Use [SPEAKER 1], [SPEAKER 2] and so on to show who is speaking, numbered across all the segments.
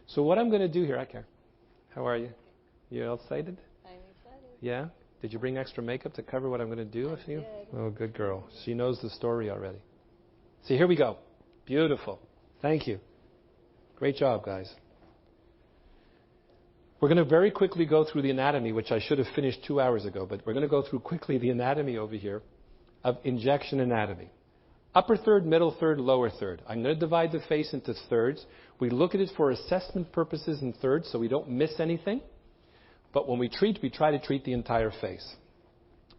[SPEAKER 1] So what I'm going to do here, I care. How are you? You all excited?
[SPEAKER 2] I'm excited.
[SPEAKER 1] Yeah? Did you bring extra makeup to cover what I'm going to do with you?
[SPEAKER 2] Did.
[SPEAKER 1] Oh, good girl. She knows the story already. See, here we go. Beautiful. Thank you. Great job, guys. We're going to very quickly go through the anatomy, which I should have finished 2 hours ago, but we're going to go through quickly the anatomy over here of injection anatomy. Upper third, middle third, lower third. I'm going to divide the face into thirds. We look at it for assessment purposes in thirds so we don't miss anything. But when we treat, we try to treat the entire face.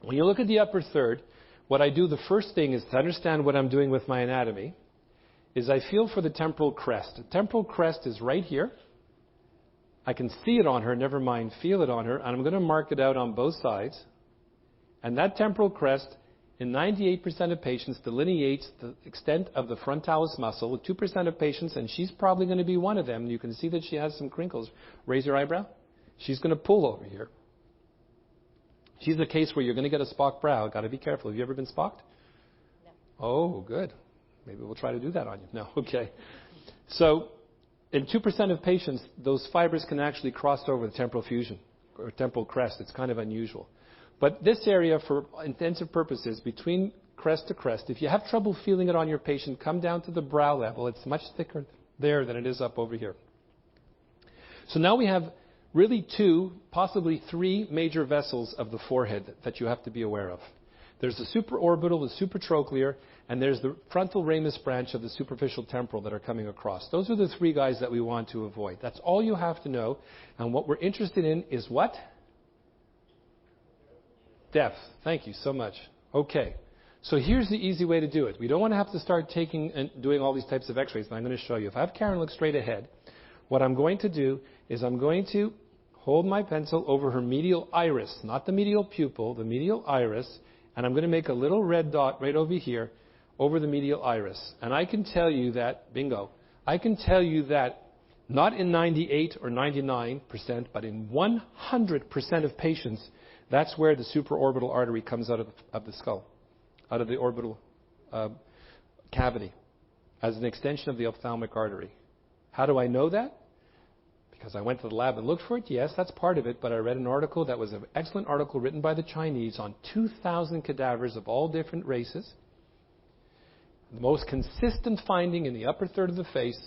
[SPEAKER 1] When you look at the upper third, what I do, the first thing is to understand what I'm doing with my anatomy, is I feel for the temporal crest. The temporal crest is right here. I can see it on her, never mind feel it on her, and I'm going to mark it out on both sides. And that temporal crest, in 98% of patients, delineates the extent of the frontalis muscle. With 2% of patients, and she's probably going to be one of them, you can see that she has some crinkles. Raise your eyebrow. She's going to pull over here. She's a case where you're going to get a Spock brow. Got to be careful. Have you ever been Spocked?
[SPEAKER 2] No.
[SPEAKER 1] Oh, good. Maybe we'll try to do that on you. No, okay. So, in 2% of patients, those fibers can actually cross over the temporal fusion or temporal crest. It's kind of unusual. But this area, for intensive purposes, between crest to crest, if you have trouble feeling it on your patient, come down to the brow level. It's much thicker there than it is up over here. So now we have really 2, possibly 3 major vessels of the forehead that you have to be aware of. There's the supraorbital, the supratrochlear, and there's the frontal ramus branch of the superficial temporal that are coming across. Those are the 3 guys that we want to avoid. That's all you have to know. And what we're interested in is what? Depth. Thank you so much. Okay. So here's the easy way to do it. We don't want to have to start taking and doing all these types of x-rays, but I'm going to show you. If I have Karen look straight ahead, what I'm going to do is I'm going to hold my pencil over her medial iris, not the medial pupil, the medial iris, and I'm going to make a little red dot right over here over the medial iris. And I can tell you that, bingo, I can tell you that not in 98 or 99%, but in 100% of patients, that's where the supraorbital artery comes out of the skull, out of the orbital cavity, as an extension of the ophthalmic artery. How do I know that? Because I went to the lab and looked for it. Yes, that's part of it, but I read an article that was an excellent article written by the Chinese on 2,000 cadavers of all different races. The most consistent finding in the upper third of the face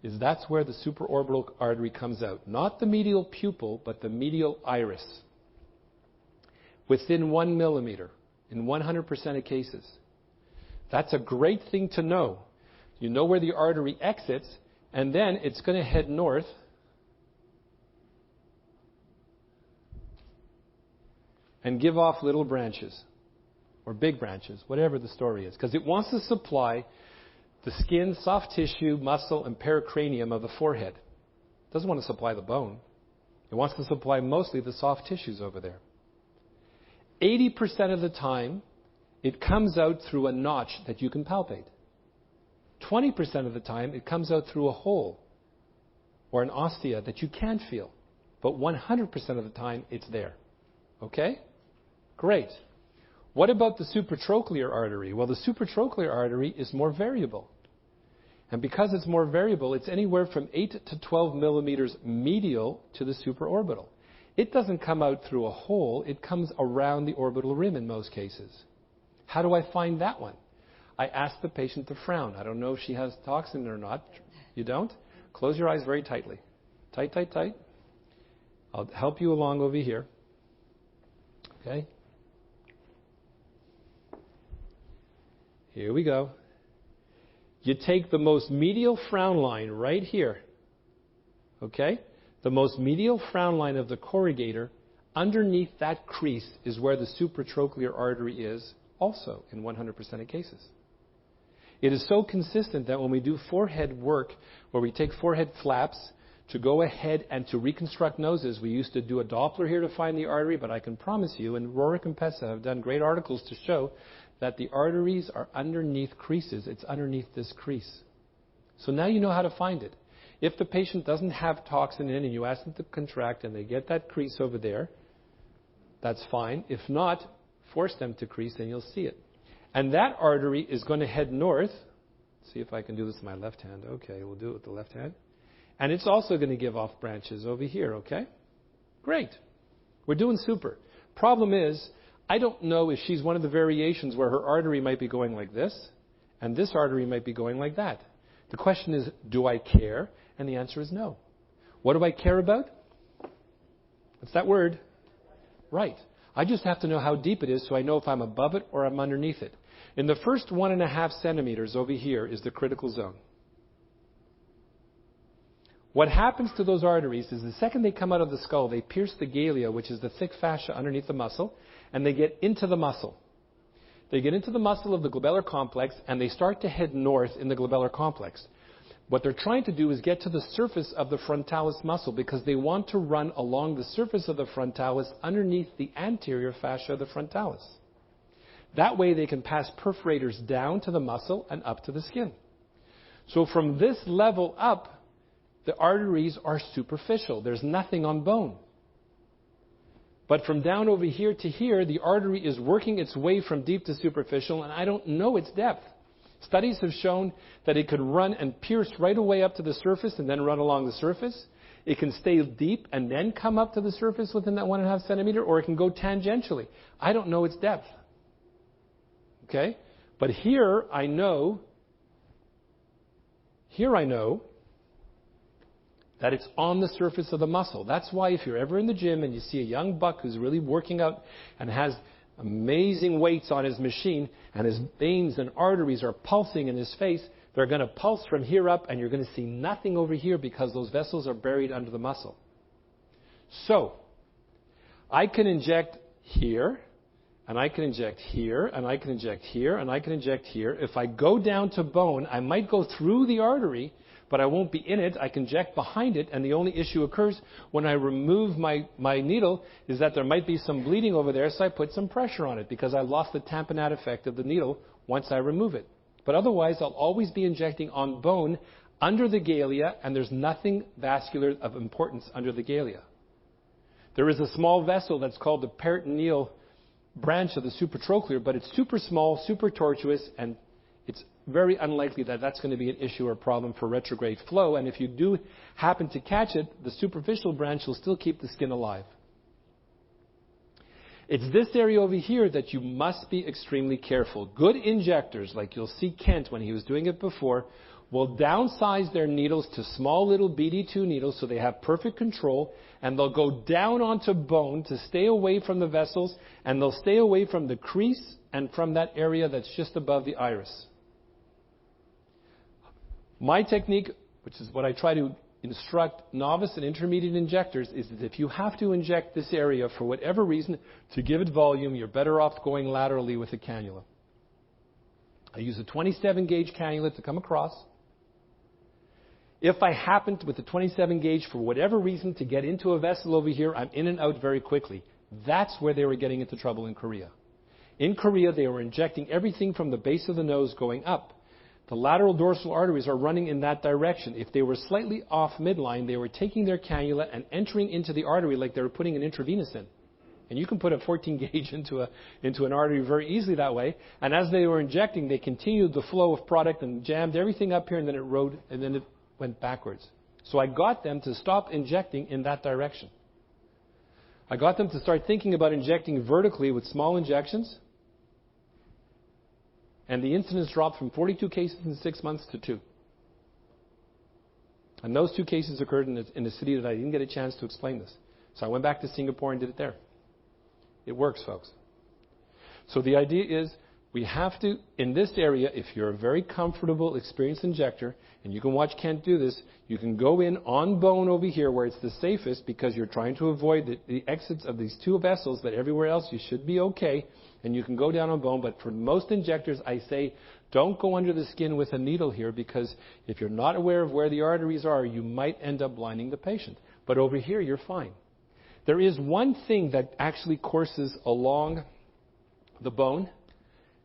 [SPEAKER 1] is that's where the supraorbital artery comes out. Not the medial pupil, but the medial iris. Within 1 millimeter, in 100% of cases. That's a great thing to know. You know where the artery exits, and then it's going to head north. And give off little branches, or big branches, whatever the story is. Because it wants to supply the skin, soft tissue, muscle, and pericranium of the forehead. It doesn't want to supply the bone. It wants to supply mostly the soft tissues over there. 80% of the time, it comes out through a notch that you can palpate. 20% of the time, it comes out through a hole or an ostia that you can't feel. But 100% of the time, it's there. Okay? Great. What about the supratrochlear artery? Well, the supratrochlear artery is more variable. And because it's more variable, it's anywhere from 8 to 12 millimeters medial to the supraorbital. It doesn't come out through a hole. It comes around the orbital rim in most cases. How do I find that one? I ask the patient to frown. I don't know if she has toxin or not. You don't? Close your eyes very tightly. Tight, tight, tight. I'll help you along over here. Okay? Here we go. You take the most medial frown line right here. Okay? The most medial frown line of the corrugator, underneath that crease is where the supratrochlear artery is, also in 100% of cases. It is so consistent that when we do forehead work, where we take forehead flaps to go ahead and to reconstruct noses, we used to do a Doppler here to find the artery, but I can promise you, and Rorik and Pessa have done great articles to show that the arteries are underneath creases. It's underneath this crease. So now you know how to find it. If the patient doesn't have toxin in and you ask them to contract and they get that crease over there, that's fine. If not, force them to crease and you'll see it. And that artery is going to head north. See if I can do this with my left hand. Okay, we'll do it with the left hand. And it's also going to give off branches over here, okay? Great. We're doing super. Problem is, I don't know if she's one of the variations where her artery might be going like this, and this artery might be going like that. The question is, do I care? And the answer is no. What do I care about? What's that word? Right. I just have to know how deep it is so I know if I'm above it or I'm underneath it. In the first 1.5 centimeters over here is the critical zone. What happens to those arteries is the second they come out of the skull, they pierce the galea, which is the thick fascia underneath the muscle, and they get into the muscle. They get into the muscle of the glabellar complex, and they start to head north in the glabellar complex. What they're trying to do is get to the surface of the frontalis muscle because they want to run along the surface of the frontalis underneath the anterior fascia of the frontalis. That way they can pass perforators down to the muscle and up to the skin. So from this level up, the arteries are superficial. There's nothing on bone. But from down over here to here, the artery is working its way from deep to superficial, and I don't know its depth. Studies have shown that it could run and pierce right away up to the surface and then run along the surface. It can stay deep and then come up to the surface within that 1.5 centimeter, or it can go tangentially. I don't know its depth. Okay? But here I know that it's on the surface of the muscle. That's why if you're ever in the gym and you see a young buck who's really working out and has amazing weights on his machine and his veins and arteries are pulsing in his face, they're going to pulse from here up and you're going to see nothing over here because those vessels are buried under the muscle. So, I can inject here, and I can inject here, and I can inject here, and I can inject here. If I go down to bone, I might go through the artery, but I won't be in it. I can inject behind it, and the only issue occurs when I remove my needle is that there might be some bleeding over there, so I put some pressure on it because I lost the tamponade effect of the needle once I remove it. But otherwise, I'll always be injecting on bone under the galea, and there's nothing vascular of importance under the galea. There is a small vessel that's called the peritoneal branch of the supratrochlear, but it's super small, super tortuous, and it's very unlikely that that's going to be an issue or problem for retrograde flow. And if you do happen to catch it, the superficial branch will still keep the skin alive. It's this area over here that you must be extremely careful. Good injectors, like you'll see Kent when he was doing it before, will downsize their needles to small little BD2 needles so they have perfect control, and they'll go down onto bone to stay away from the vessels, and they'll stay away from the crease and from that area that's just above the iris. My technique, which is what I try to instruct novice and intermediate injectors, is that if you have to inject this area for whatever reason to give it volume, you're better off going laterally with a cannula. I use a 27 gauge cannula to come across. If I happen to, with the 27 gauge, for whatever reason, to get into a vessel over here, I'm in and out very quickly. That's where they were getting into trouble in Korea. In Korea, they were injecting everything from the base of the nose going up. The lateral dorsal arteries are running in that direction. If they were slightly off midline, they were taking their cannula and entering into the artery like they were putting an intravenous in. And you can put a 14 gauge into an artery very easily that way. And as they were injecting, they continued the flow of product and jammed everything up here, and then it rode, and then it went backwards. So I got them to stop injecting in that direction. I got them to start thinking about injecting vertically with small injections. And the incidence dropped from 42 cases in 6 months to 2. And those 2 cases occurred in a city that I didn't get a chance to explain this. So I went back to Singapore and did it there. It works, folks. So the idea is we have to, in this area, if you're a very comfortable, experienced injector, and you can watch Kent do this, you can go in on bone over here where it's the safest because you're trying to avoid the exits of these 2 vessels, but everywhere else you should be okay, and you can go down on bone. But for most injectors, I say don't go under the skin with a needle here because if you're not aware of where the arteries are, you might end up blinding the patient. But over here, you're fine. There is one thing that actually courses along the bone,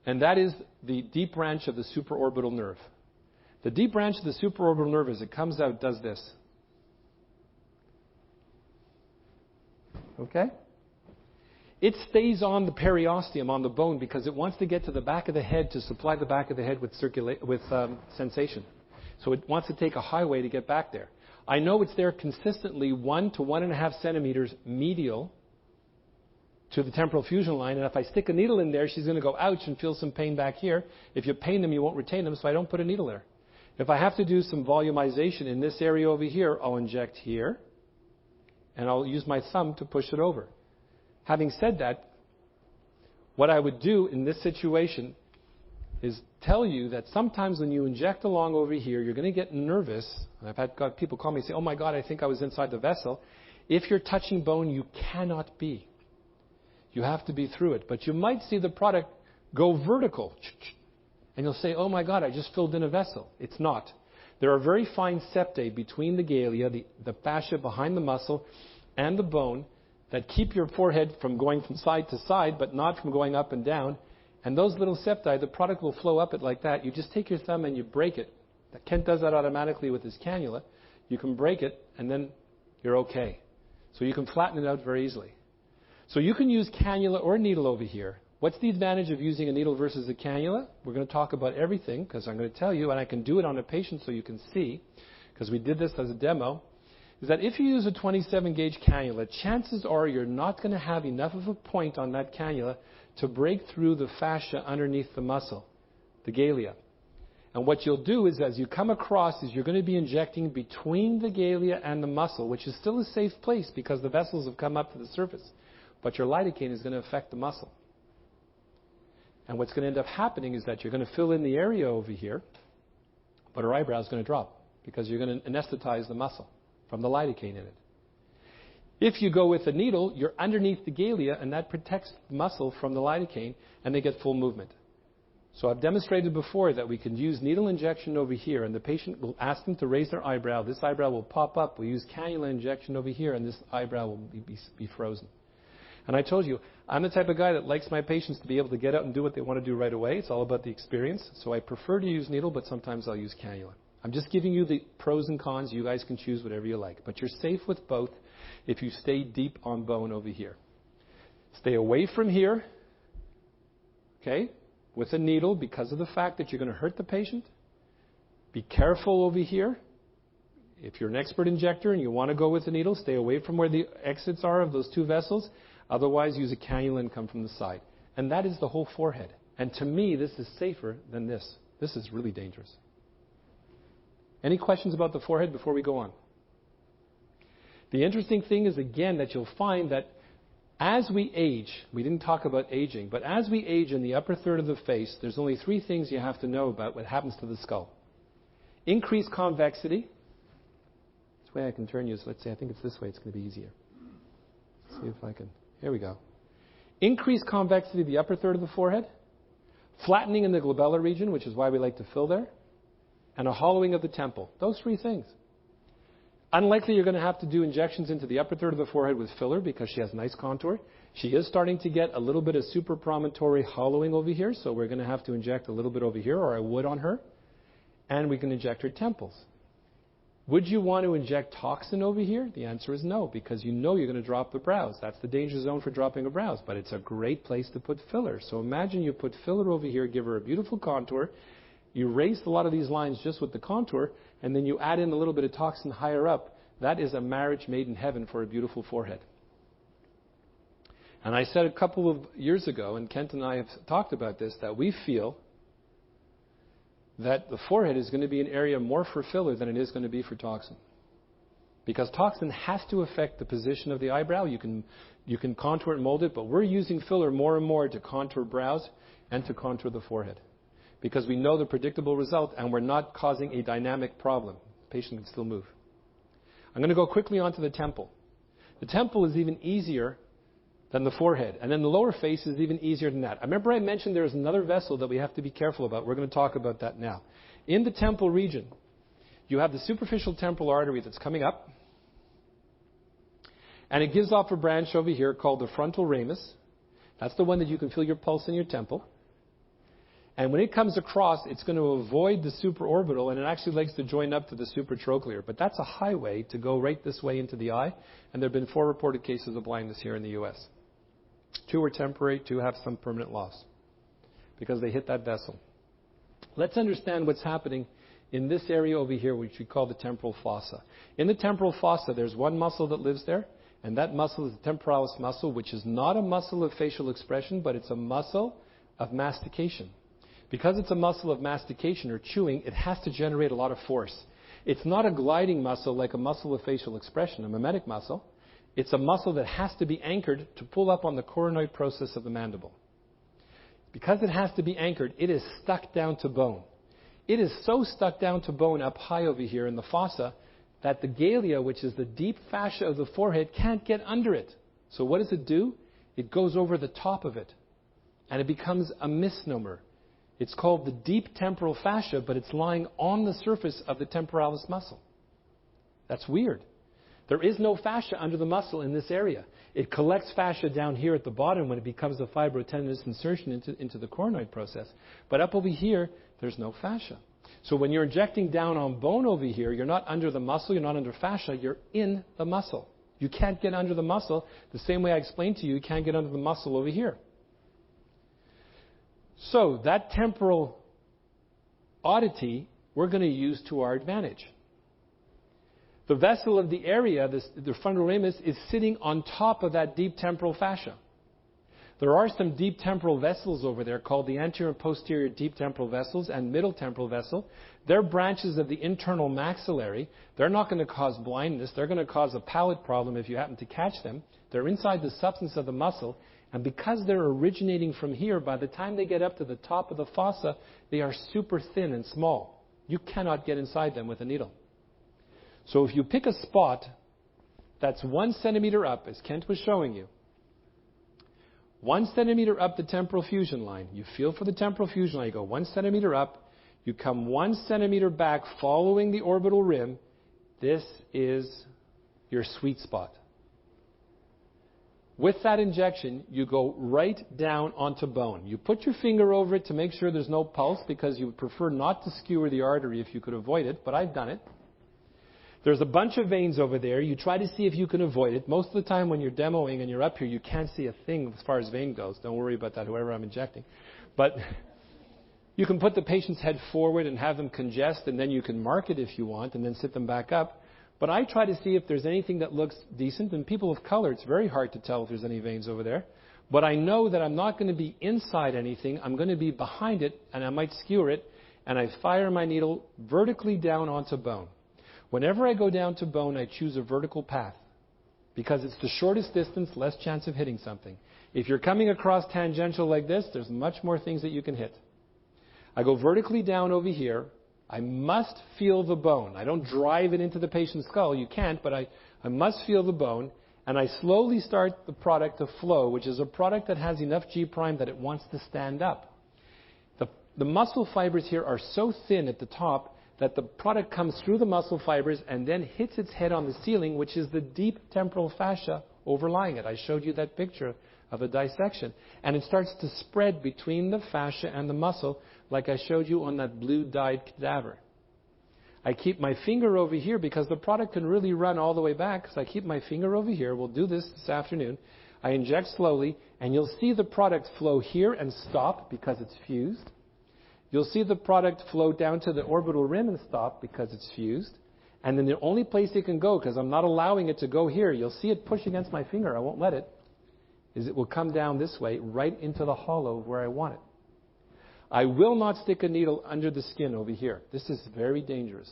[SPEAKER 1] and that is the deep branch of the supraorbital nerve. The deep branch of the supraorbital nerve, as it comes out, does this. Okay? It stays on the periosteum, on the bone, because it wants to get to the back of the head to supply the back of the head with sensation. So it wants to take a highway to get back there. I know it's there consistently 1 to 1.5 centimeters medial to the temporal fusion line. And if I stick a needle in there, she's going to go ouch and feel some pain back here. If you pain them, you won't retain them, so I don't put a needle there. If I have to do some volumization in this area over here, I'll inject here, and I'll use my thumb to push it over. Having said that, what I would do in this situation is tell you that sometimes when you inject along over here, you're going to get nervous. And I've got people call me and say, oh my God, I think I was inside the vessel. If you're touching bone, you cannot be. You have to be through it. But you might see the product go vertical. And you'll say, oh my God, I just filled in a vessel. It's not. There are very fine septae between the galea, the fascia behind the muscle, and the bone that keep your forehead from going from side to side, but not from going up and down. And those little septae, the product will flow up it like that. You just take your thumb and you break it. Kent does that automatically with his cannula. You can break it, and then you're okay. So you can flatten it out very easily. So you can use cannula or needle over here. What's the advantage of using a needle versus a cannula? We're going to talk about everything because I'm going to tell you, and I can do it on a patient so you can see, because we did this as a demo, is that if you use a 27 gauge cannula, chances are you're not going to have enough of a point on that cannula to break through the fascia underneath the muscle, the galea. And what you'll do is as you come across is you're going to be injecting between the galea and the muscle, which is still a safe place because the vessels have come up to the surface. But your lidocaine is going to affect the muscle. And what's going to end up happening is that you're going to fill in the area over here, but her eyebrow is going to drop because you're going to anesthetize the muscle from the lidocaine in it. If you go with a needle, you're underneath the galea, and that protects the muscle from the lidocaine, and they get full movement. So I've demonstrated before that we can use needle injection over here, and the patient will ask them to raise their eyebrow. This eyebrow will pop up. We'll use cannula injection over here, and this eyebrow will be frozen. And I told you, I'm the type of guy that likes my patients to be able to get out and do what they want to do right away. It's all about the experience. So I prefer to use needle, but sometimes I'll use cannula. I'm just giving you the pros and cons. You guys can choose whatever you like. But you're safe with both if you stay deep on bone over here. Stay away from here, okay, with a needle because of the fact that you're going to hurt the patient. Be careful over here. If you're an expert injector and you want to go with a needle, stay away from where the exits are of those two vessels. Otherwise, use a cannula and come from the side. And that is the whole forehead. And to me, this is safer than this. This is really dangerous. Any questions about the forehead before we go on? The interesting thing is, again, that you'll find that as we age, we didn't talk about aging, but as we age in the upper third of the face, there's only 3 things you have to know about what happens to the skull. Increased convexity. This way I can turn you. So let's say I think it's this way. It's going to be easier. Let's see if I can. Here we go. Increased convexity of the upper third of the forehead, flattening in the glabellar region, which is why we like to fill there, and a hollowing of the temple. Those 3 things. Unlikely you're going to have to do injections into the upper third of the forehead with filler because she has nice contour. She is starting to get a little bit of suprapromontory hollowing over here, so we're going to have to inject a little bit over here, or I would on her. And we can inject her temples. Would you want to inject toxin over here? The answer is no, because you know you're going to drop the brows. That's the danger zone for dropping a brows, but it's a great place to put filler. So imagine you put filler over here, give her a beautiful contour. You erase a lot of these lines just with the contour, and then you add in a little bit of toxin higher up. That is a marriage made in heaven for a beautiful forehead. And I said a couple of years ago, and Kent and I have talked about this, that we feel that the forehead is going to be an area more for filler than it is going to be for toxin. Because toxin has to affect the position of the eyebrow. You can contour and mold it, but we're using filler more and more to contour brows and to contour the forehead. Because we know the predictable result and we're not causing a dynamic problem. The patient can still move. I'm going to go quickly onto the temple. The temple is even easier than the forehead. And then the lower face is even easier than that. I remember I mentioned there's another vessel that we have to be careful about. We're going to talk about that now. In the temple region, you have the superficial temporal artery that's coming up. And it gives off a branch over here called the frontal ramus. That's the one that you can feel your pulse in your temple. And when it comes across, it's going to avoid the supraorbital, and it actually likes to join up to the supratrochlear. But that's a highway to go right this way into the eye. And there have been 4 reported cases of blindness here in the U.S. 2 are temporary, 2 have some permanent loss because they hit that vessel. Let's understand what's happening in this area over here, which we call the temporal fossa. In the temporal fossa, there's one muscle that lives there, and that muscle is the temporalis muscle, which is not a muscle of facial expression, but it's a muscle of mastication. Because it's a muscle of mastication or chewing, it has to generate a lot of force. It's not a gliding muscle like a muscle of facial expression, a mimetic muscle. It's a muscle that has to be anchored to pull up on the coronoid process of the mandible. Because it has to be anchored, it is stuck down to bone. It is so stuck down to bone up high over here in the fossa that the galea, which is the deep fascia of the forehead, can't get under it. So what does it do? It goes over the top of it, and it becomes a misnomer. It's called the deep temporal fascia, but it's lying on the surface of the temporalis muscle. That's weird. There is no fascia under the muscle in this area. It collects fascia down here at the bottom when it becomes a fibrotendinous insertion into the coronoid process. But up over here, there's no fascia. So when you're injecting down on bone over here, you're not under the muscle, you're not under fascia, you're in the muscle. You can't get under the muscle the same way I explained to you, you can't get under the muscle over here. So that temporal oddity we're going to use to our advantage. The vessel of the area, the frontal ramus, is sitting on top of that deep temporal fascia. There are some deep temporal vessels over there called the anterior and posterior deep temporal vessels and middle temporal vessel. They're branches of the internal maxillary. They're not going to cause blindness. They're going to cause a palate problem if you happen to catch them. They're inside the substance of the muscle. And because they're originating from here, by the time they get up to the top of the fossa, they are super thin and small. You cannot get inside them with a needle. So if you pick a spot that's 1 centimeter up, as Kent was showing you, 1 centimeter up the temporal fusion line, you feel for the temporal fusion line, you go 1 centimeter up, you come 1 centimeter back following the orbital rim, this is your sweet spot. With that injection, you go right down onto bone. You put your finger over it to make sure there's no pulse because you would prefer not to skewer the artery if you could avoid it, but I've done it. There's a bunch of veins over there. You try to see if you can avoid it. Most of the time when you're demoing and you're up here, you can't see a thing as far as vein goes. Don't worry about that, whoever I'm injecting. But you can put the patient's head forward and have them congest, and then you can mark it if you want, and then sit them back up. But I try to see if there's anything that looks decent. And people of color, it's very hard to tell if there's any veins over there. But I know that I'm not going to be inside anything. I'm going to be behind it, and I might skewer it. And I fire my needle vertically down onto bone. Whenever I go down to bone, I choose a vertical path. Because it's the shortest distance, less chance of hitting something. If you're coming across tangential like this, there's much more things that you can hit. I go vertically down over here. I must feel the bone. I don't drive it into the patient's skull. You can't, but I must feel the bone. And I slowly start the product to flow, which is a product that has enough G' that it wants to stand up. The muscle fibers here are so thin at the top that the product comes through the muscle fibers and then hits its head on the ceiling, which is the deep temporal fascia overlying it. I showed you that picture of a dissection. And it starts to spread between the fascia and the muscle, like I showed you on that blue dyed cadaver. I keep my finger over here because the product can really run all the way back. So I keep my finger over here. We'll do this afternoon. I inject slowly, and you'll see the product flow here and stop because it's fused. You'll see the product flow down to the orbital rim and stop because it's fused. And then the only place it can go, because I'm not allowing it to go here, you'll see it push against my finger, I won't let it, is it will come down this way right into the hollow where I want it. I will not stick a needle under the skin over here. This is very dangerous.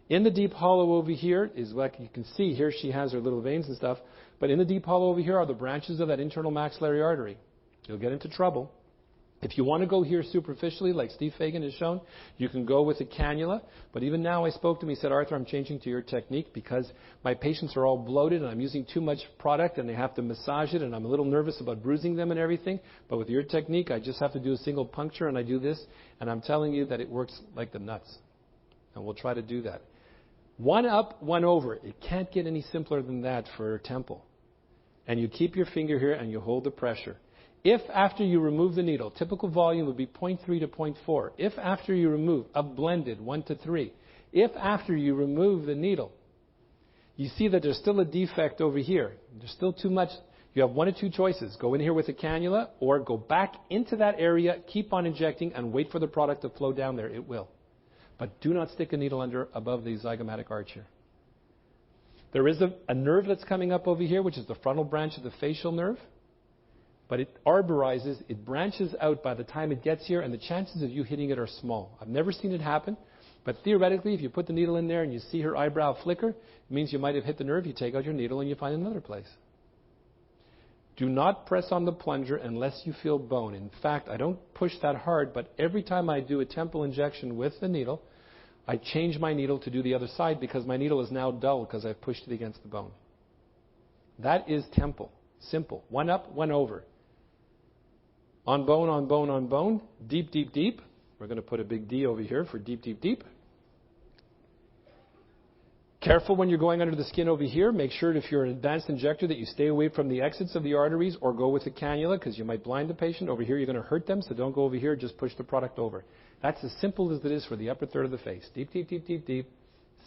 [SPEAKER 1] In the deep hollow over here is like you can see here, she has her little veins and stuff, but in the deep hollow over here are the branches of that internal maxillary artery. You'll get into trouble. If you want to go here superficially, like Steve Fagan has shown, you can go with a cannula. But even now I spoke to him, he said, Arthur, I'm changing to your technique because my patients are all bloated and I'm using too much product and they have to massage it and I'm a little nervous about bruising them and everything. But with your technique, I just have to do a single puncture and I do this. And I'm telling you that it works like the nuts. And we'll try to do that. One up, one over. It can't get any simpler than that for a temple. And you keep your finger here and you hold the pressure. If after you remove the needle, typical volume would be 0.3 to 0.4. If after you remove, up blended, 1 to 3. If after you remove the needle, you see that there's still a defect over here. There's still too much. You have one of two choices. Go in here with a cannula or go back into that area, keep on injecting, and wait for the product to flow down there. It will. But do not stick a needle above the zygomatic arch here. There is a nerve that's coming up over here, which is the frontal branch of the facial nerve. But it arborizes, it branches out by the time it gets here, and the chances of you hitting it are small. I've never seen it happen, but theoretically, if you put the needle in there and you see her eyebrow flicker, it means you might have hit the nerve. You take out your needle and you find another place. Do not press on the plunger unless you feel bone. In fact, I don't push that hard, but every time I do a temple injection with the needle, I change my needle to do the other side because my needle is now dull because I've pushed it against the bone. That is temple. Simple. One up, one over. On bone, on bone, on bone. Deep, deep, deep. We're going to put a big D over here for deep, deep, deep. Careful when you're going under the skin over here. Make sure if you're an advanced injector that you stay away from the exits of the arteries or go with a cannula because you might blind the patient. Over here you're going to hurt them, so don't go over here. Just push the product over. That's as simple as it is for the upper third of the face. Deep, deep, deep, deep, deep.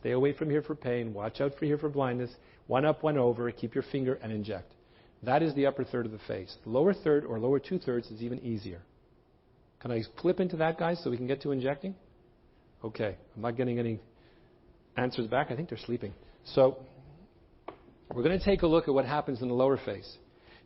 [SPEAKER 1] Stay away from here for pain. Watch out for here for blindness. One up, one over. Keep your finger and inject. That is the upper third of the face. The lower third or lower two-thirds is even easier. Can I flip into that, guys, so we can get to injecting? Okay. I'm not getting any answers back. I think they're sleeping. So we're going to take a look at what happens in the lower face.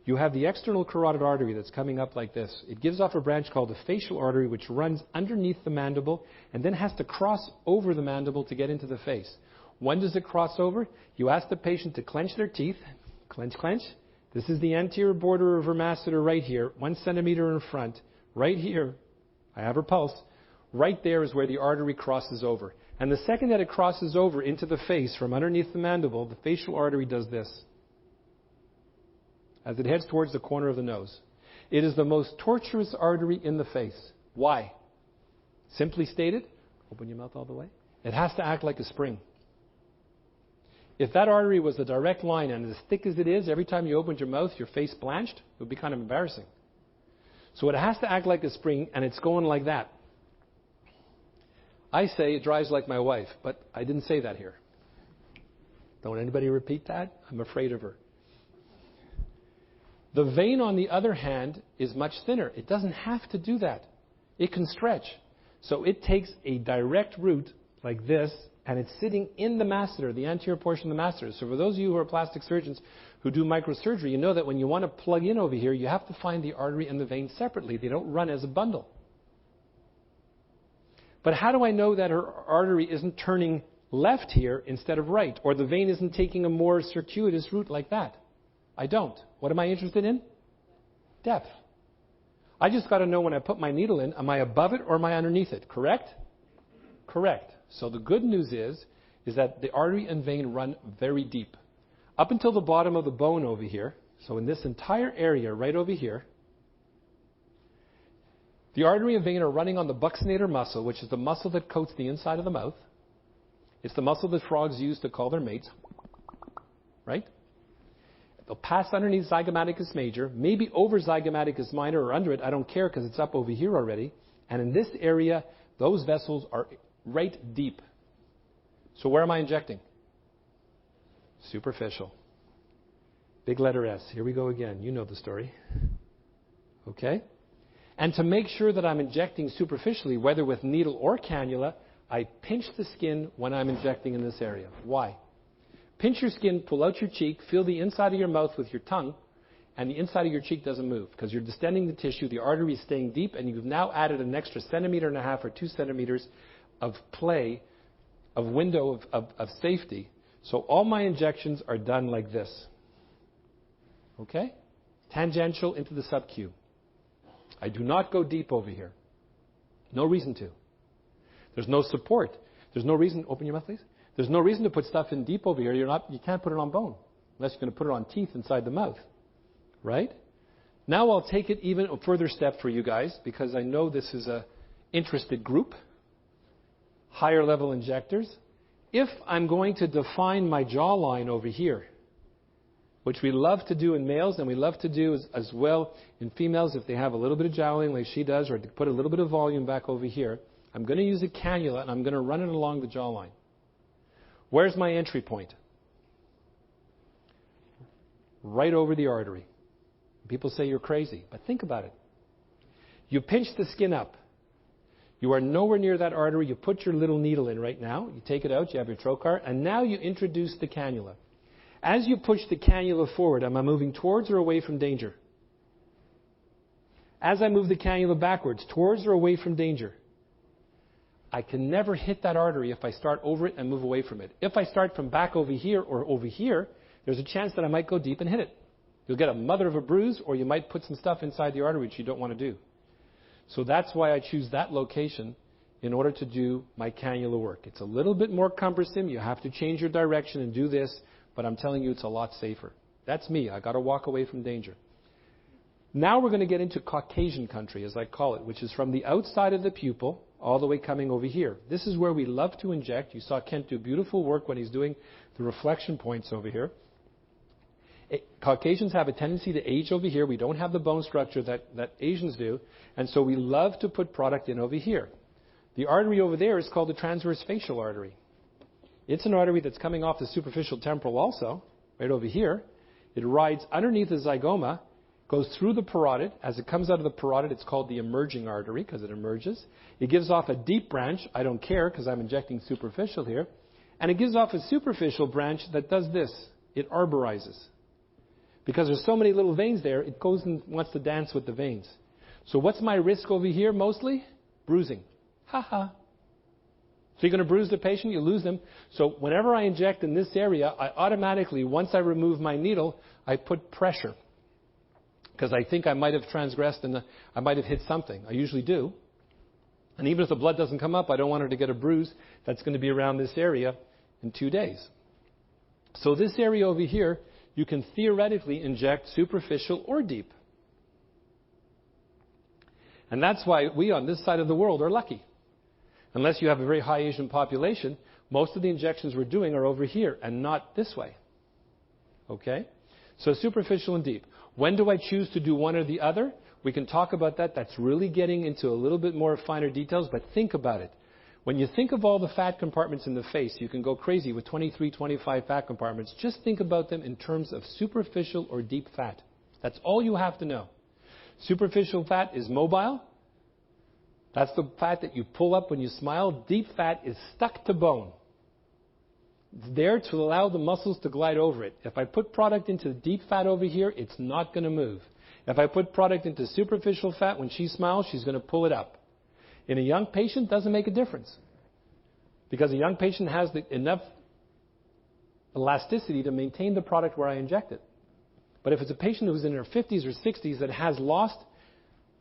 [SPEAKER 1] You have the external carotid artery that's coming up like this. It gives off a branch called the facial artery, which runs underneath the mandible and then has to cross over the mandible to get into the face. When does it cross over? You ask the patient to clench their teeth. Clench, clench. This is the anterior border of her masseter right here, 1 centimeter in front. Right here, I have her pulse. Right there is where the artery crosses over. And the second that it crosses over into the face from underneath the mandible, the facial artery does this as it heads towards the corner of the nose. It is the most tortuous artery in the face. Why? Simply stated, open your mouth all the way. It has to act like a spring. If that artery was a direct line and as thick as it is, every time you opened your mouth, your face blanched, it would be kind of embarrassing. So it has to act like a spring, and it's going like that. I say it drives like my wife, but I didn't say that here. Don't anybody repeat that? I'm afraid of her. The vein, on the other hand, is much thinner. It doesn't have to do that. It can stretch. So it takes a direct route like this, and it's sitting in the masseter, the anterior portion of the masseter. So for those of you who are plastic surgeons who do microsurgery, you know that when you want to plug in over here, you have to find the artery and the vein separately. They don't run as a bundle. But how do I know that her artery isn't turning left here instead of right, or the vein isn't taking a more circuitous route like that? I don't. What am I interested in? Depth. I just got to know when I put my needle in, am I above it or am I underneath it? Correct? Correct. So the good news is that the artery and vein run very deep. Up until the bottom of the bone over here, so in this entire area right over here, the artery and vein are running on the buccinator muscle, which is the muscle that coats the inside of the mouth. It's the muscle that frogs use to call their mates. Right? They'll pass underneath zygomaticus major, maybe over zygomaticus minor or under it. I don't care because it's up over here already. And in this area, those vessels are right deep. So where am I injecting? Superficial. Big letter S. Here we go again. You know the story. Okay? And to make sure that I'm injecting superficially, whether with needle or cannula, I pinch the skin when I'm injecting in this area. Why? Pinch your skin, pull out your cheek, feel the inside of your mouth with your tongue, and the inside of your cheek doesn't move because you're distending the tissue, the artery is staying deep, and you've now added an extra 1.5 centimeters or 2 centimeters of play, of window of safety. So all my injections are done like this. Okay? Tangential into the subq. I do not go deep over here. No reason to. There's no support. There's no reason. Open your mouth, please. There's no reason to put stuff in deep over here. You can't put it on bone unless you're going to put it on teeth inside the mouth. Right? Now I'll take it even a further step for you guys because I know this is a interested group. Higher level injectors. If I'm going to define my jawline over here, which we love to do in males and we love to do as well in females if they have a little bit of jowling like she does or to put a little bit of volume back over here, I'm going to use a cannula and I'm going to run it along the jawline. Where's my entry point? Right over the artery. People say you're crazy, but think about it. You pinch the skin up. You are nowhere near that artery. You put your little needle in right now. You take it out. You have your trocar. And now you introduce the cannula. As you push the cannula forward, am I moving towards or away from danger? As I move the cannula backwards, towards or away from danger? I can never hit that artery if I start over it and move away from it. If I start from back over here or over here, there's a chance that I might go deep and hit it. You'll get a mother of a bruise, or you might put some stuff inside the artery which you don't want to do. So that's why I choose that location in order to do my cannula work. It's a little bit more cumbersome. You have to change your direction and do this, but I'm telling you it's a lot safer. That's me. I got to walk away from danger. Now we're going to get into Caucasian country, as I call it, which is from the outside of the pupil all the way coming over here. This is where we love to inject. You saw Kent do beautiful work when he's doing the reflection points over here. Caucasians have a tendency to age over here. We don't have the bone structure that Asians do, and so we love to put product in over here. The artery over there is called the transverse facial artery. It's an artery that's coming off the superficial temporal also, right over here. It rides underneath the zygoma, goes through the parotid. As it comes out of the parotid, it's called the emerging artery because it emerges. It gives off a deep branch. I don't care because I'm injecting superficial here. And it gives off a superficial branch that does this. It arborizes. Because there's so many little veins there, it goes and wants to dance with the veins. So what's my risk over here mostly? Bruising. Ha. So you're going to bruise the patient, you lose them. So whenever I inject in this area, I automatically, once I remove my needle, I put pressure. Because I think I might have transgressed and I might have hit something. I usually do. And even if the blood doesn't come up, I don't want her to get a bruise that's going to be around this area in 2 days. So this area over here, you can theoretically inject superficial or deep. And that's why we on this side of the world are lucky. Unless you have a very high Asian population, most of the injections we're doing are over here and not this way. Okay? So superficial and deep. When do I choose to do one or the other? We can talk about that. That's really getting into a little bit more finer details, but think about it. When you think of all the fat compartments in the face, you can go crazy with 23, 25 fat compartments. Just think about them in terms of superficial or deep fat. That's all you have to know. Superficial fat is mobile. That's the fat that you pull up when you smile. Deep fat is stuck to bone. It's there to allow the muscles to glide over it. If I put product into the deep fat over here, it's not going to move. If I put product into superficial fat, when she smiles, she's going to pull it up. In a young patient, it doesn't make a difference. Because a young patient has enough elasticity to maintain the product where I inject it. But if it's a patient who's in her 50s or 60s that has lost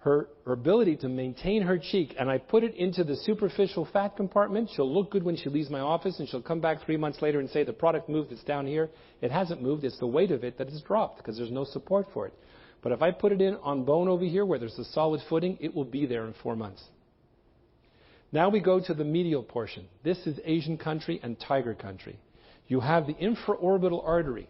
[SPEAKER 1] her ability to maintain her cheek, and I put it into the superficial fat compartment, she'll look good when she leaves my office, and she'll come back 3 months later and say, the product moved, it's down here. It hasn't moved, it's the weight of it that has dropped, because there's no support for it. But if I put it in on bone over here, where there's a solid footing, it will be there in 4 months. Now we go to the medial portion. This is Asian country and tiger country. You have the infraorbital artery.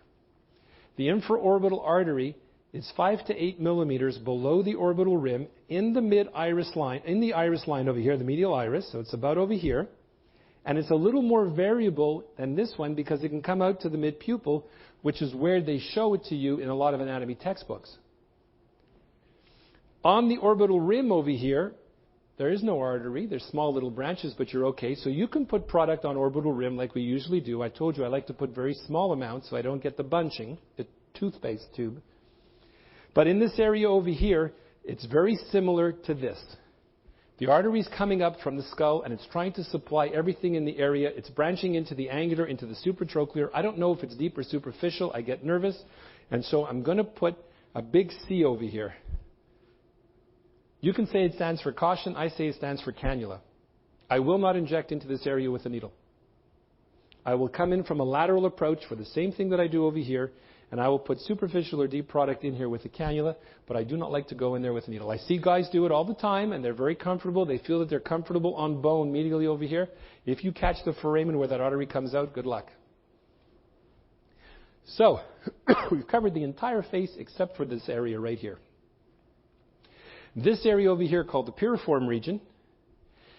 [SPEAKER 1] The infraorbital artery is 5 to 8 millimeters below the orbital rim in the mid-iris line, in the iris line over here, the medial iris, so it's about over here. And it's a little more variable than this one because it can come out to the mid-pupil, which is where they show it to you in a lot of anatomy textbooks. On the orbital rim over here, there is no artery. There's small little branches, but you're okay. So you can put product on orbital rim like we usually do. I told you I like to put very small amounts so I don't get the bunching, the toothpaste tube. But in this area over here, it's very similar to this. The artery is coming up from the skull, and it's trying to supply everything in the area. It's branching into the angular, into the supratrochlear. I don't know if it's deep or superficial. I get nervous. And so I'm going to put a big C over here. You can say it stands for caution. I say it stands for cannula. I will not inject into this area with a needle. I will come in from a lateral approach for the same thing that I do over here, and I will put superficial or deep product in here with a cannula, but I do not like to go in there with a needle. I see guys do it all the time, and they're very comfortable. They feel that they're comfortable on bone medially over here. If you catch the foramen where that artery comes out, good luck. So, we've covered the entire face except for this area right here. This area over here, called the piriform region,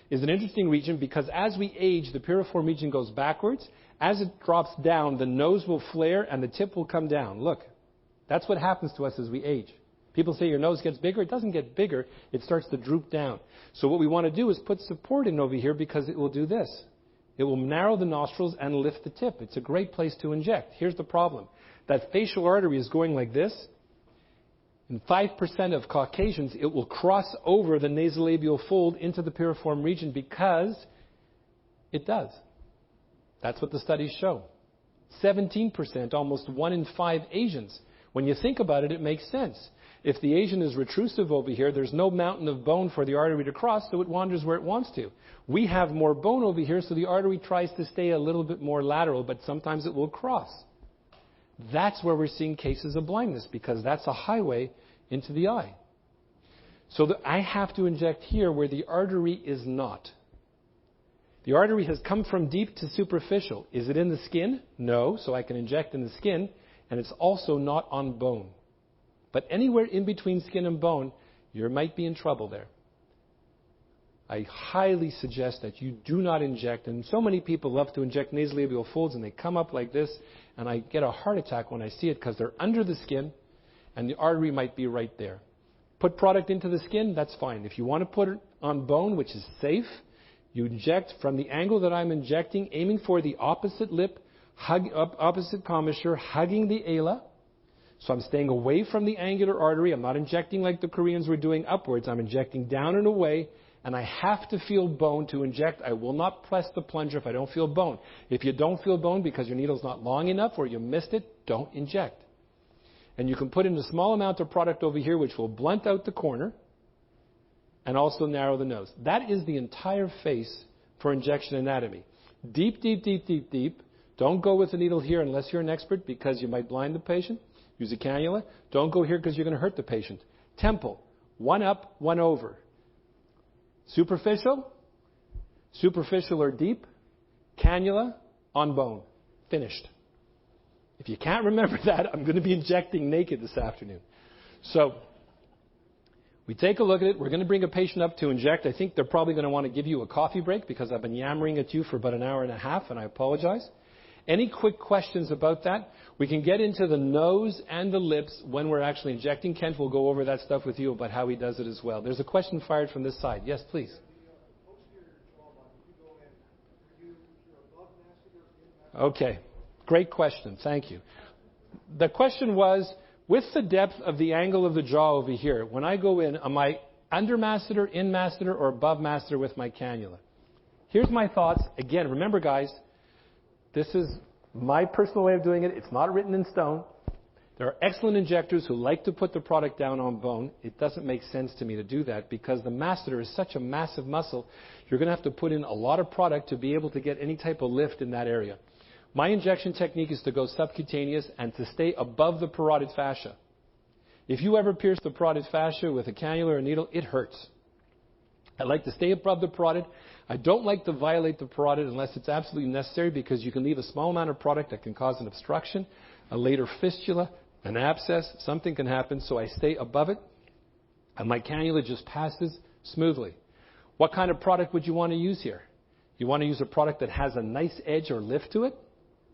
[SPEAKER 1] is an interesting region because as we age, the piriform region goes backwards. As it drops down, the nose will flare and the tip will come down. Look, that's what happens to us as we age. People say your nose gets bigger. It doesn't get bigger. It starts to droop down. So what we want to do is put support in over here because it will do this. It will narrow the nostrils and lift the tip. It's a great place to inject. Here's the problem. That facial artery is going like this. In 5% of Caucasians, it will cross over the nasolabial fold into the piriform region because it does. That's what the studies show. 17%, almost 1 in 5 Asians. When you think about it, it makes sense. If the Asian is retrusive over here, there's no mountain of bone for the artery to cross, so it wanders where it wants to. We have more bone over here, so the artery tries to stay a little bit more lateral, but sometimes it will cross. That's where we're seeing cases of blindness, because that's a highway into the eye. So I have to inject here where the artery is not. The artery has come from deep to superficial. Is it in the skin? No, so I can inject in the skin, and it's also not on bone. But anywhere in between skin and bone, you might be in trouble there. I highly suggest that you do not inject, and so many people love to inject nasolabial folds, and they come up like this, and I get a heart attack when I see it because they're under the skin, and the artery might be right there. Put product into the skin, that's fine. If you want to put it on bone, which is safe, you inject from the angle that I'm injecting, aiming for the opposite lip, opposite commissure, hugging the ala. So I'm staying away from the angular artery. I'm not injecting like the Koreans were doing upwards. I'm injecting down and away, and I have to feel bone to inject. I will not press the plunger if I don't feel bone. If you don't feel bone because your needle's not long enough or you missed it, don't inject. And you can put in a small amount of product over here which will blunt out the corner and also narrow the nose. That is the entire face for injection anatomy. Deep, deep, deep, deep, deep. Don't go with the needle here unless you're an expert because you might blind the patient. Use a cannula. Don't go here because you're going to hurt the patient. Temple. One up, one over. Superficial. Superficial or deep. Cannula on bone. Finished. If you can't remember that, I'm going to be injecting naked this afternoon. So we take a look at it. We're going to bring a patient up to inject. I think they're probably going to want to give you a coffee break because I've been yammering at you for about an hour and a half, and I apologize. Any quick questions about that? We can get into the nose and the lips when we're actually injecting. Kent will go over that stuff with you about how he does it as well. There's a question fired from this side. Yes, please. Okay. Great question. Thank you. The question was, with the depth of the angle of the jaw over here, when I go in, am I under masseter, in masseter, or above masseter with my cannula? Here's my thoughts. Again, remember, guys, this is my personal way of doing it. It's not written in stone. There are excellent injectors who like to put the product down on bone. It doesn't make sense to me to do that because the masseter is such a massive muscle. You're going to have to put in a lot of product to be able to get any type of lift in that area. My injection technique is to go subcutaneous and to stay above the parotid fascia. If you ever pierce the parotid fascia with a cannula or a needle, it hurts. I like to stay above the parotid. I don't like to violate the parotid unless it's absolutely necessary because you can leave a small amount of product that can cause an obstruction, a later fistula, an abscess. Something can happen, so I stay above it, and my cannula just passes smoothly. What kind of product would you want to use here? You want to use a product that has a nice edge or lift to it?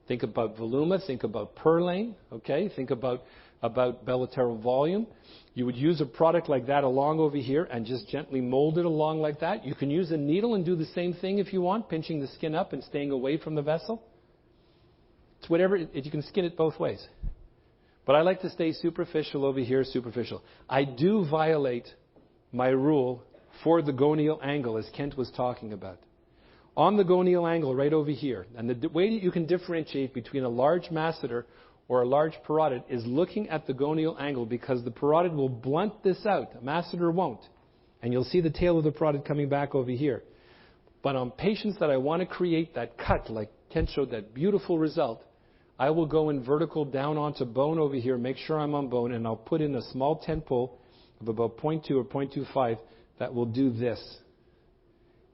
[SPEAKER 1] Think about Voluma, think about Perlane, okay? Think about Bellatero Volume. You would use a product like that along over here and just gently mold it along like that. You can use a needle and do the same thing if you want, pinching the skin up and staying away from the vessel. It's whatever, you can skin it both ways. But I like to stay superficial over here, superficial. I do violate my rule for the gonial angle, as Kent was talking about. On the gonial angle right over here, and the way that you can differentiate between a large masseter or a large parotid is looking at the gonial angle because the parotid will blunt this out. A masseter won't. And you'll see the tail of the parotid coming back over here. But on patients that I want to create that cut, like Kent showed that beautiful result, I will go in vertical down onto bone over here, make sure I'm on bone, and I'll put in a small tent pole of about 0.2 or 0.25 that will do this.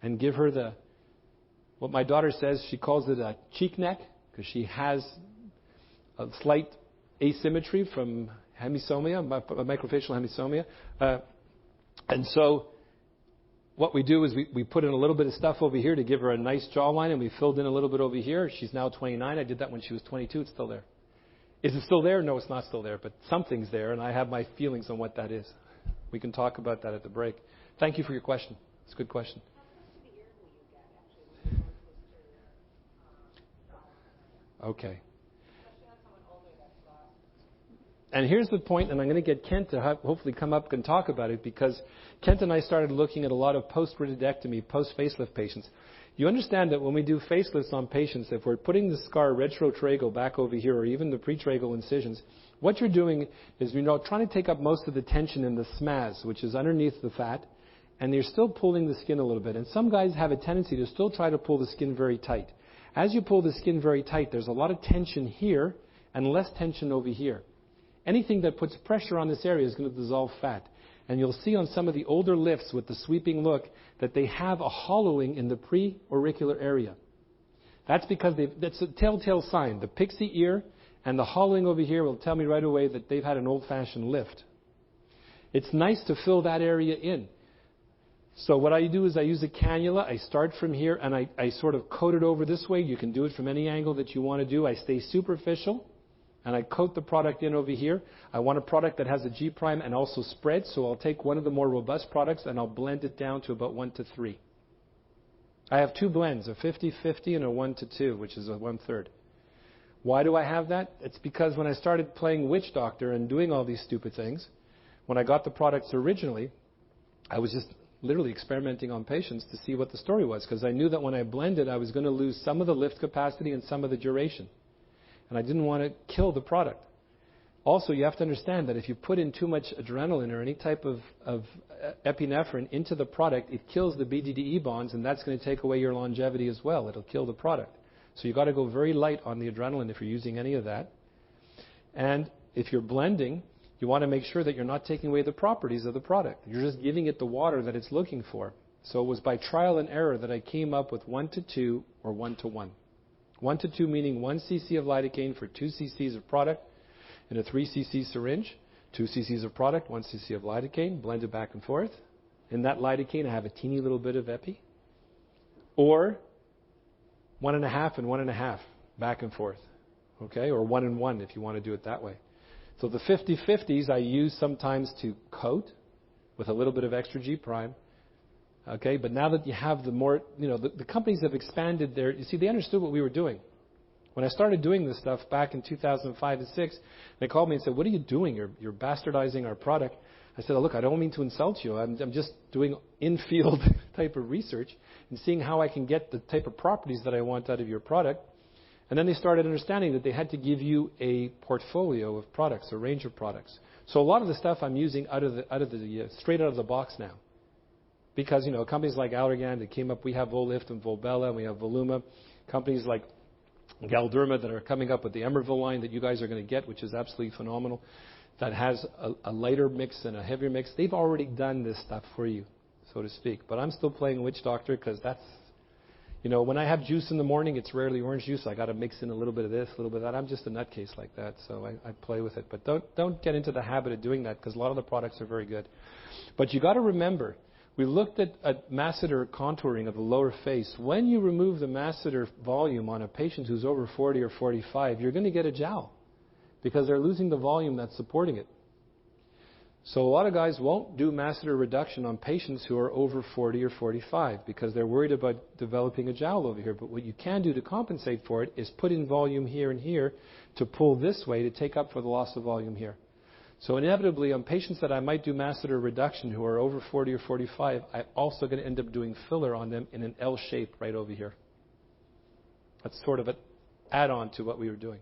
[SPEAKER 1] And give her the, what my daughter says, she calls it a cheek neck, because she has a slight asymmetry from hemisomia, microfacial hemisomia. And so what we do is we put in a little bit of stuff over here to give her a nice jawline, and we filled in a little bit over here. She's now 29. I did that when she was 22. It's still there. Is it still there? No, it's not still there, but something's there, and I have my feelings on what that is. We can talk about that at the break. Thank you for your question. It's a good question. Okay. And here's the point, and I'm going to get Kent to hopefully come up and talk about it, because Kent and I started looking at a lot of post-rhytidectomy, post-facelift patients. You understand that when we do facelifts on patients, if we're putting the scar retrotragal back over here, or even the pretragal incisions, what you're doing is you're trying to take up most of the tension in the SMAS, which is underneath the fat, and you're still pulling the skin a little bit. And some guys have a tendency to still try to pull the skin very tight. As you pull the skin very tight, there's a lot of tension here and less tension over here. Anything that puts pressure on this area is going to dissolve fat. And you'll see on some of the older lifts with the sweeping look that they have a hollowing in the pre-auricular area. That's because that's a telltale sign. The pixie ear and the hollowing over here will tell me right away that they've had an old-fashioned lift. It's nice to fill that area in. So what I do is I use a cannula. I start from here and I sort of coat it over this way. You can do it from any angle that you want to do. I stay superficial. And I coat the product in over here. I want a product that has a G prime and also spread, so I'll take one of the more robust products and I'll blend it down to about 1:3. I have two blends, a 50-50 and a 1:2, which is a 1/3. Why do I have that? It's because when I started playing witch doctor and doing all these stupid things, when I got the products originally, I was just literally experimenting on patients to see what the story was, because I knew that when I blended, I was going to lose some of the lift capacity and some of the duration. And I didn't want to kill the product. Also, you have to understand that if you put in too much adrenaline or any type of epinephrine into the product, it kills the BDDE bonds, and that's going to take away your longevity as well. It'll kill the product. So you've got to go very light on the adrenaline if you're using any of that. And if you're blending, you want to make sure that you're not taking away the properties of the product. You're just giving it the water that it's looking for. So it was by trial and error that I came up with 1:2 or 1:1. 1:2 meaning 1 cc of lidocaine for 2 cc's of product in a 3 cc syringe, 2 cc's of product, 1 cc of lidocaine, blended back and forth. In that lidocaine, I have a teeny little bit of epi. Or 1.5 and 1.5, back and forth. Okay? Or 1 and 1 if you want to do it that way. So the 50-50s I use sometimes to coat with a little bit of extra G prime. Okay, but now that you have the more, the companies have expanded their, you see, they understood what we were doing. When I started doing this stuff back in 2005 and 6, they called me and said, "What are you doing? You're bastardizing our product." I said, "Oh, look, I don't mean to insult you. I'm just doing in-field type of research and seeing how I can get the type of properties that I want out of your product." And then they started understanding that they had to give you a portfolio of products, a range of products. So a lot of the stuff I'm using straight out of the box now. Because, companies like Allergan that came up, we have Volift and Volbella, and we have Voluma. Companies like Galderma that are coming up with the Emerville line that you guys are going to get, which is absolutely phenomenal, that has a lighter mix and a heavier mix. They've already done this stuff for you, so to speak. But I'm still playing witch doctor because that's, when I have juice in the morning, it's rarely orange juice. I got to mix in a little bit of this, a little bit of that. I'm just a nutcase like that, so I play with it. But don't get into the habit of doing that, because a lot of the products are very good. But you got to remember, we looked at masseter contouring of the lower face. When you remove the masseter volume on a patient who's over 40 or 45, you're going to get a jowl because they're losing the volume that's supporting it. So a lot of guys won't do masseter reduction on patients who are over 40 or 45 because they're worried about developing a jowl over here. But what you can do to compensate for it is put in volume here and here to pull this way to take up for the loss of volume here. So inevitably, on patients that I might do masseter reduction who are over 40 or 45, I'm also going to end up doing filler on them in an L shape right over here. That's sort of an add-on to what we were doing.